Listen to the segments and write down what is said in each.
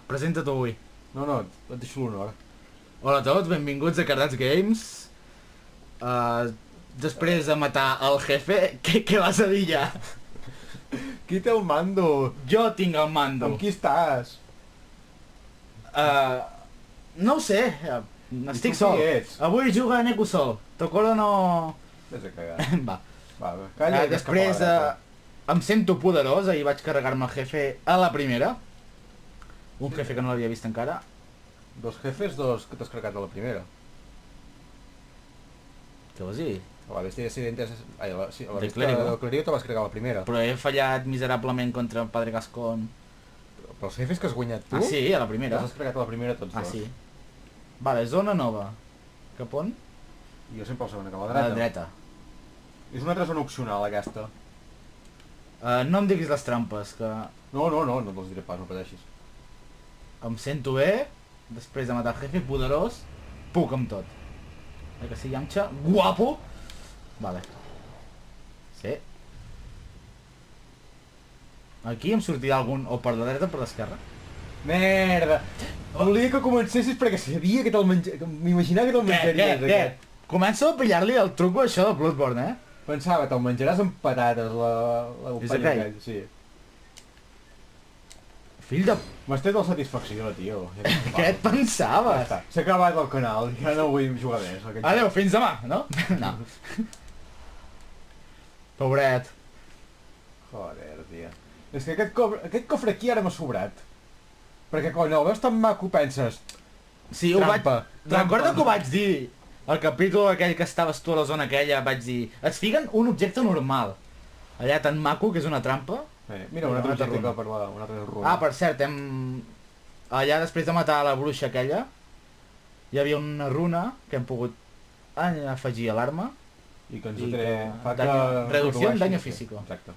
presenta't avui. No, et deixo l'honor. Hola a tots, benvinguts a Cardats Games. Després de matar el jefe, què vas a dir ja? Qui té el mando? Jo tinc el mando. Amb qui estàs? No ho sé, estic sol. Qui ets? Avui juga Neko sol. Tocoro no... Vés a cagar. Va. Va, calla. Després em sento poderós, ahir vaig carregar-me el jefe a la primera. Un jefe que no l'havia vist encara. Dos jefes, dos que t'has carregat a la primera. Què vols dir? A la bestia de Accidentes... Ai, a la De bestia Clérigo. del Clérigo te vas carregar a la primera. Però he fallat miserablement contra el Padre Gascon. Però els jefes que has guanyat tu... Ah, sí, a la primera. T'has carregat a la primera tots dos. Ah, sí. Vale, zona nova. Cap on? I jo sempre al segon, cap a A la la dreta. dreta. És una altra zona opcional, aquesta. No em diguis les trampes, que No te'ls diré pas, no pateixis. em sento bé, després de matar el jefe, poderós, puc amb tot. Que sí, Yamcha, guapo! Vale. Sí. Aquí em sortirà algun o per la dreta o per l'esquerra. Merda! Volia que comencessis perquè sabia que te'l m'imaginava que te'l menjaries. Què? Començo a pillar-li el truco a això de Bloodborne, Pensava, te'l menjaràs amb patates, la És aquell? Sí. Fill de... M'has tret la satisfacció, tio. Què et pensaves? S'ha acabat el canal, ja no vull jugar més. Adéu, fins demà, no? No. Pobret. Joder, tia. És que aquest cofre aquí ara m'ha sobrat. Perquè quan el veus tan maco penses... Sí, ho vaig... Trampa. Recorda que ho vaig dir al capítol aquell que estaves tu a la zona aquella, vaig dir... Et fiquen un objecte normal. Allà tan maco, que és una trampa. Mira, un altre objecte runa. per una altra runa. Ah, per cert, allà després de matar la bruixa aquella, hi havia una runa que hem pogut afegir a l'arma. I que ens i tre... que- fa que... reducció en redueixi, daño sí, físico. Exacte.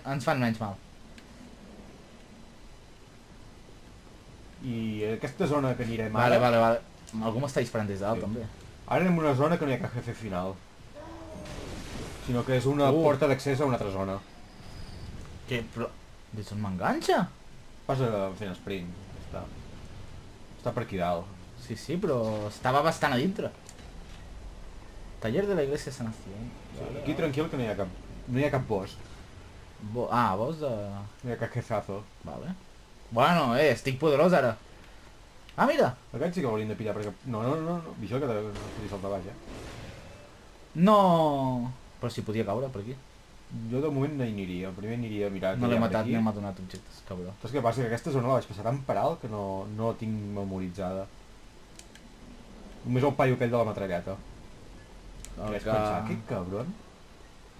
Ens fan menys mal. I aquesta zona que anirem Vale. ara... Algú m'està disparant des dalt, Sí. també. Ara anem a una zona que no hi ha cap jefe final. Sinó que és una porta d'accés a una altra zona. Què? Però... Des on m'enganxa? Vas fent sprint. Està per aquí dalt. Sí, però estava bastant a dintre. Taller de la Iglesia Sanación. Aquí tranquil que no hi ha cap boss. Vols de... No hi ha cap jefazo. Vale. Bueno, estic poderós ara. Ah, mira! Aquest sí que l'hauríem de pillar perquè... No. Vigila que no fotis saltar baix, No! Però si podia caure per aquí. Jo de moment no hi aniria. Primer aniria a mirar... No l'he matat ni m'ha donat objectes, cabró. Saps què passa? Que aquesta zona la vaig passar tan per alt que no la tinc memoritzada. Només el paio aquell de la metralleta. Vaig pensar, que cabron.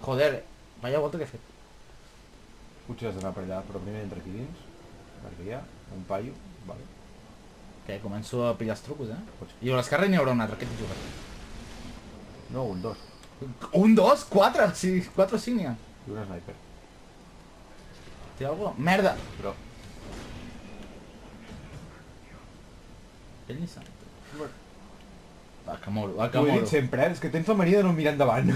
Joder, vaya volta que he fet. Potser has d'anar per allà, però primer entra aquí dins. Perquè hi ha un paio. Vale. Què, començo a pillar els trucos, Pots. I a l'esquerra n'hi haurà un altre, aquest juga. No, un, dos. Un, dos, quatre! Sí, quatre o cinc n'hi ha. I un sniper. Té algú? Merda! Però... Ell ni sap. Va, que moro, T'ho he dit sempre, és que tens la mania de no mirar endavant.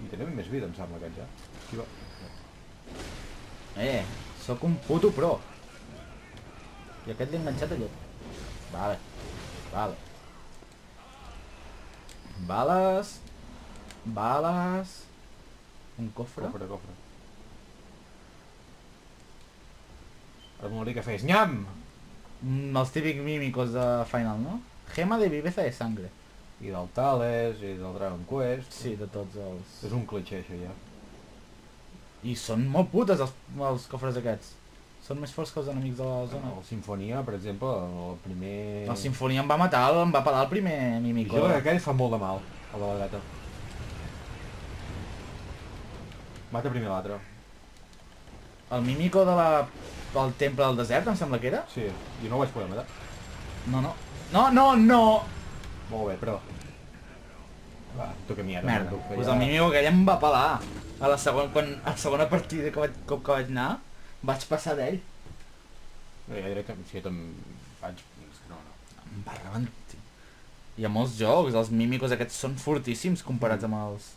I tenim més vida, em sembla, aquest ja. Aquí va. Sóc un puto pro. I aquest l'he enganxat allò. Vale. Bales. Un cofre. Cofre. Ara m'hauria que fes nyam! Els típics mímicos de Final, no? Gema de viveza de sangre. I del Tales, i del Dragon Quest... Sí, de tots els... És un cliché, això, ja. I són molt putes els cofres aquests. Són més forts que els enemics de la zona. El Sinfonia, per exemple, el primer... La Sinfonia em va matar, em va pelar el primer mímico. Jo crec que aquell fa molt de mal, el de la dreta. Mata primer l'altre. El mímico del temple del desert, em sembla que era? Sí, jo no ho vaig poder matar. No! Molt bé, però... Va, toca mierda. Merda, doncs el mímico aquell em va pelar. A la segona partida que vaig anar, vaig passar d'ell. Ja diré que si jo també vaig... No. Em va rebentar. Hi ha molts jocs, els mímicos aquests són fortíssims comparats amb els...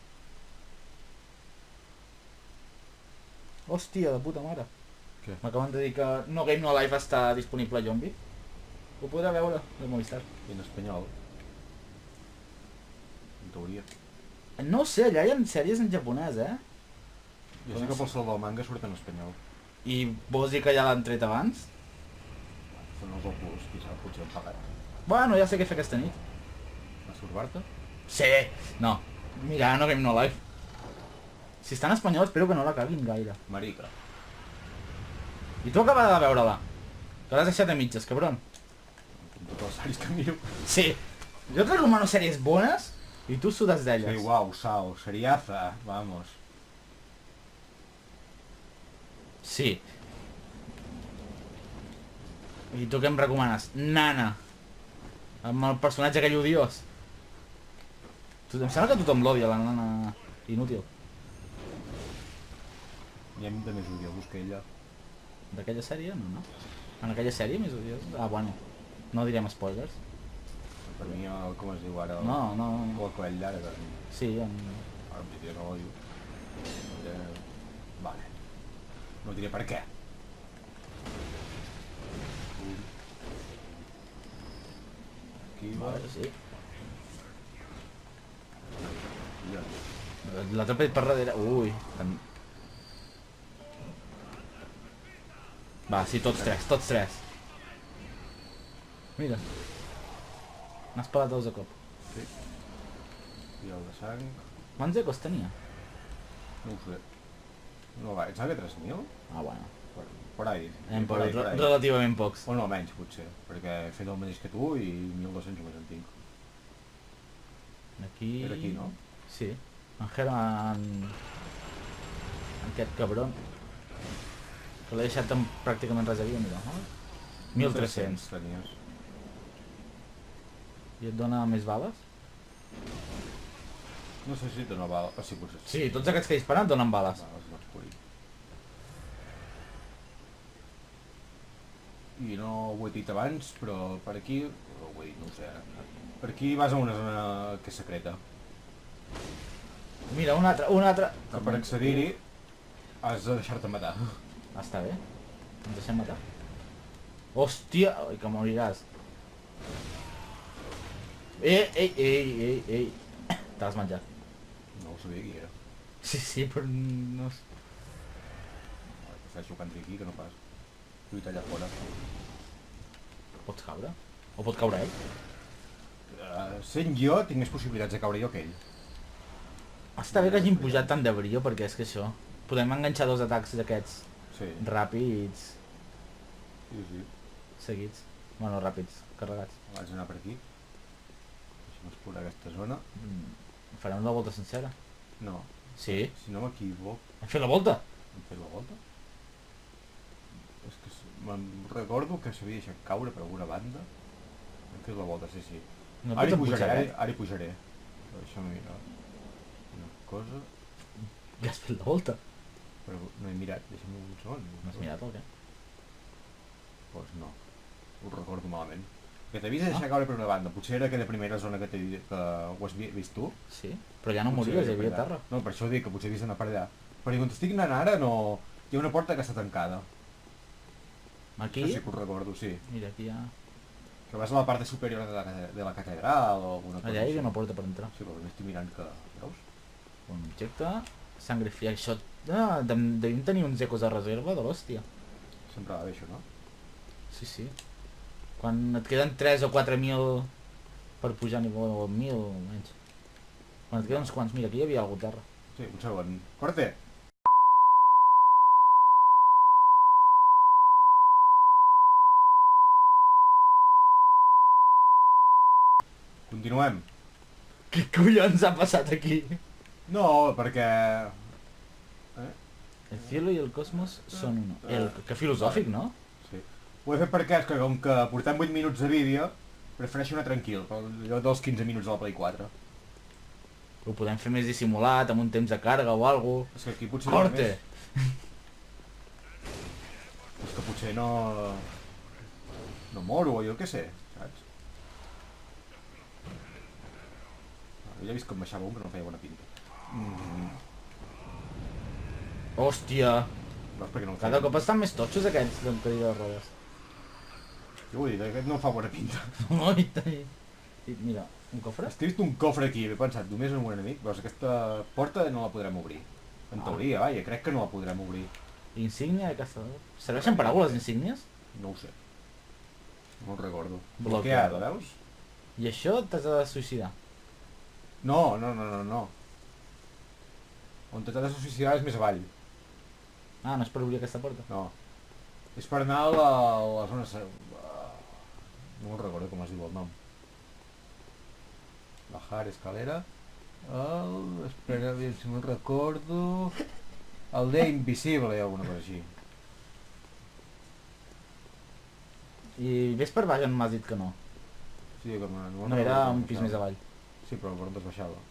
Hòstia, de puta mare. Què? M'acaben de dir que No Game No Life està disponible a Yombi. Ho podrà veure de Movistar. I en espanyol. En teoria. No ho sé, allà hi ha sèries en japonès, Jo sé que pel sol del manga surt en espanyol. I vols dir que ja l'han tret abans? Són els Opus, qui sap, potser han pagat. Bueno, ja sé què fer aquesta nit. Masturbar-te? Sí! No. Mira, No Game No Life. Si està en espanyol espero que no la caguin gaire. Marica. I tu acaba de veure-la. Que l'has deixat a mitges, cabron. Com tots els saris que miro. Sí. Jo et recomano sèries bones i tu sudes d'elles. Sí, uau, Sao, seriaza, vamos. Sí. I tu què em recomanes? Nana. Amb el personatge aquell odiós. Em sembla que tothom l'odia, la nana inútil. Hi ha de més odiosos que ella. D'aquella sèrie? No, no. En aquella sèrie més odiós? Ah, bueno. No direm spoilers. Per mi, com es diu ara? No, no. El cavall llarg. Sí, en... Ara em diria que l'odio. Vale. No diré per què. Aquí va. Vale, sí. Ja. L'altre petit per darrere... Ui. Va, sí, tots tres. Mira. N'has pelat dos de cop. Sí. I el de sang... Quants ecos tenia? No ho sé. No va, em sembla que 3.000? Ah, bueno. Per ahí. Hem Per ahí, pelat per ahí. relativament pocs. O no, menys, potser. Perquè he fet el mateix que tu i 1.200 només en tinc. Aquí... Era aquí, no? Sí. En Herman... Aquest cabron. Que l'he deixat amb pràcticament res a vida, mira. 1.300. tenies. I et dona més bales? No sé si te no val... sí, potser sí. Sí, tots aquests que he disparat donen bales. Va, els vaig polir. I no ho he dit abans, però per aquí... ho he dit, no ho sé ara. Per aquí vas a una zona que és secreta. Mira, un altre... Que per accedir-hi has de deixar-te matar. Ah, està bé. Ens deixem matar. Hòstia! Ai, que moriràs. Ei. Te l'has menjat. No ho sabia qui era. Sí, però no... Prefereixo que entri aquí que no pas lluitar allà fora. Pots caure? O pot caure ell? Sent jo, tinc més possibilitats de caure jo que ell. Està bé que hagin pujat tant de brillo, perquè és que això... Podem enganxar dos atacs d'aquests Sí, ràpids, sí. seguits. Bueno, ràpids, carregats. Abans d'anar per aquí. Deixa'm explorar aquesta zona. Farem la volta sencera. No, Sí? si no m'equivoco, Hem fet la volta? hem fet la volta? És que me'n recordo que s'havia deixat caure per alguna banda. Hem fet la volta, sí. No Ara pots hi pujaré, empujar, ara hi pujaré. Deixa'm mirar una cosa, Ja has fet la volta. però no he mirat, deixa'm un segon. No has mirat o què? Doncs no, ho recordo malament. Que t'havies de deixar caure per una banda, potser era aquella primera zona que que ho has vist tu. Sí, però ja no Potser mories, hi era per havia allà. terra. No, per això dic que potser havies d'anar per allà. Perquè quan estic anant ara no... Hi ha una porta que està tancada. Aquí? Això sí que ho recordo, sí. Mira, aquí hi ha... Que vas a la part superior de la catedral o alguna cosa Allà hi així. havia una porta per entrar. Sí, però m'estic mirant que... Veus? Un objecte... Sangre fria. Això... Ah, devim tenir uns ecos de reserva de l'hòstia. Sempre va bé això, no? Sí. Quan et queden 3 o 4.000 per pujar a nivell, o 1.000 o menys. Quan et queden uns quants, mira, aquí hi havia algú a terra. Sí, un segon. Corte! Continuem. Què collons ha passat aquí? No, perquè... El cielo y el cosmos son uno. Que filosòfic, no? Sí. Ho he fet perquè és que com que portem 8 minuts de vídeo, prefereixo anar tranquil, allò dels 15 minuts de la Play 4. Ho podem fer més dissimulat, amb un temps de càrrega o alguna És que aquí potser... Corte! És que potser no... No moro o jo què sé, saps? Jo ja he vist que em baixava un que no feia bona pinta. Hòstia! Veus perquè no el Cada feien? cop estan més totxos aquests de cadira de rodes. Jo ho he dit, aquest no fa bona pinta. No, i mira, un cofre? Has vist un cofre aquí, he pensat, només en un enemic, veus, aquesta porta no la podrem obrir. En teoria, vaja, crec que no la podrem obrir. Insígnia de caçador. Serveixen per alguna les insígnies? No ho sé. No ho recordo. Bloqueada. Bloqueada, veus? I això t'has de suïcidar. No. On t'has de suïcidar és més avall. Ah, no és per obrir aquesta porta. No. És per anar a la zona... No me'n recordo com es diu el nom. Bajar, escalera... Espera, a veure si me'n recordo... Aldea invisible o alguna cosa així. I ves per baix on m'has dit que no. Sí, com No, era un pis més avall. Sí, però per on es baixava?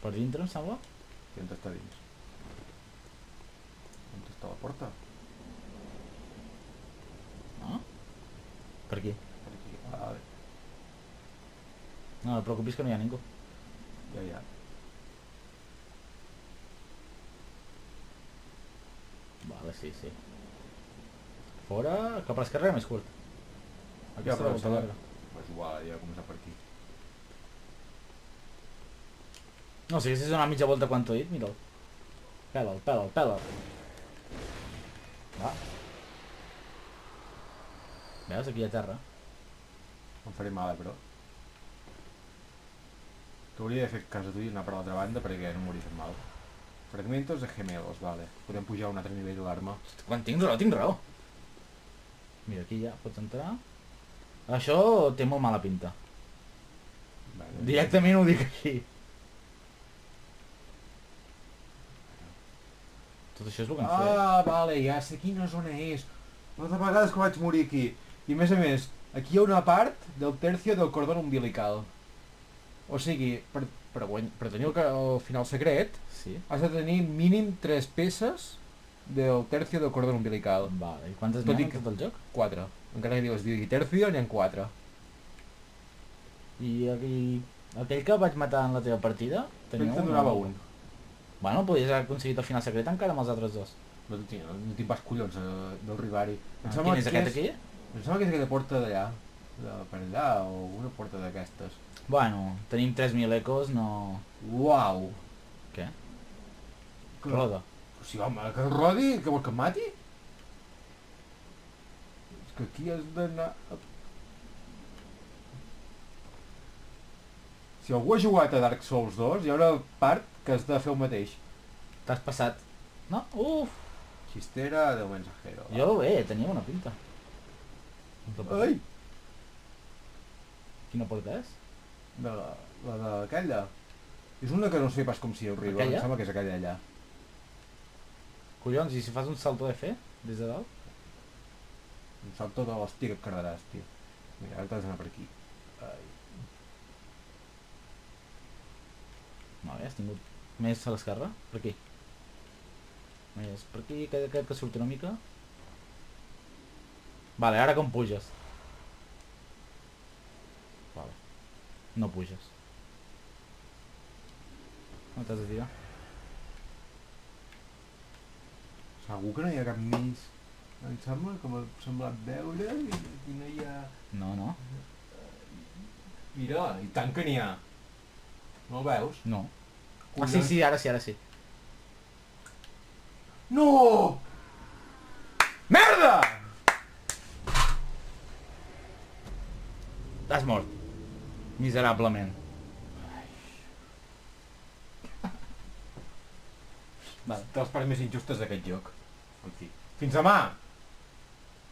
Per dintre, em sembla? I on està dins? On està la porta? No? Per aquí. Per aquí. Ah, No, no et preocupis que no hi ha ningú. ja. Vale, sí. Fora, cap a l'esquerra més curt. Aquesta però la volta llarga. És igual, ja començar per aquí. No, si haguessis donat mitja volta quan t'ho he dit, mira'l. Pela'l. Va. Veus, aquí hi ha terra. Em faré mal, però. T'hauria de fer cas a tu i anar per l'altra banda perquè no moris mal. Fragmentos de gemelos, vale. Podem pujar a un altre nivell d'arma. Quan tinc raó. Mira, aquí ja pots entrar. Això té molt mala pinta. Vale. Directament ho dic així. Tot això és el que hem fet. Ah, vale, ja sé quina zona és. Moltes vegades que vaig morir aquí. I a més, aquí hi ha una part del tercio del cordón umbilical. O sigui, per tenir el final secret, Sí? has de tenir mínim 3 peces del tercio del cordón umbilical. Vale, i quantes Tot n'hi i ha que- en tot el joc? 4. Encara que es digui tercio, n'hi ha 4. I aquell que vaig matar en la teva partida? Crec que te'n donava un. Bueno, podries haver aconseguit el final secret encara amb els altres dos. No tinc pas collons del ribar-hi. Quin és aquest aquí? Em sembla que és aquella porta d'allà. Per allà, o una porta d'aquestes. Bueno, tenim 3.000 ecos, no... Uau! Què? Que... Roda. Sí, home, que el rodi, que vols que em mati? És que aquí has d'anar... Si algú ha jugat a Dark Souls 2, hi ha una part que has de fer el mateix. T'has passat. No? Uf! Xistera del mensajero. Jo, tenia una pinta. Ai! Quina porta és? La d'aquella. És una que no sé pas com s'hi arriba. Aquella? Em sembla que és aquella allà. Collons, i si fas un salto de fe? Des de dalt? Em sap tota l'hòstia que et cardaràs, tio. Mira, ara t'has d'anar per aquí. Ai. Vale, has tingut més a l'esquerra? Per aquí. Més per aquí, aquest que surt una mica. Vale, ara com puges? Vale. No puges. No t'has de tirar. Segur que no hi ha cap més. Em sembla que m'ha semblat veure i aquí no hi ha... No. Mira, i tant que n'hi ha. No el veus? No. Ah, Collons. sí, ara sí. No! Merda! T'has mort. Miserablement. Vale. De les parts més injustes d'aquest joc. En fi. Fins demà!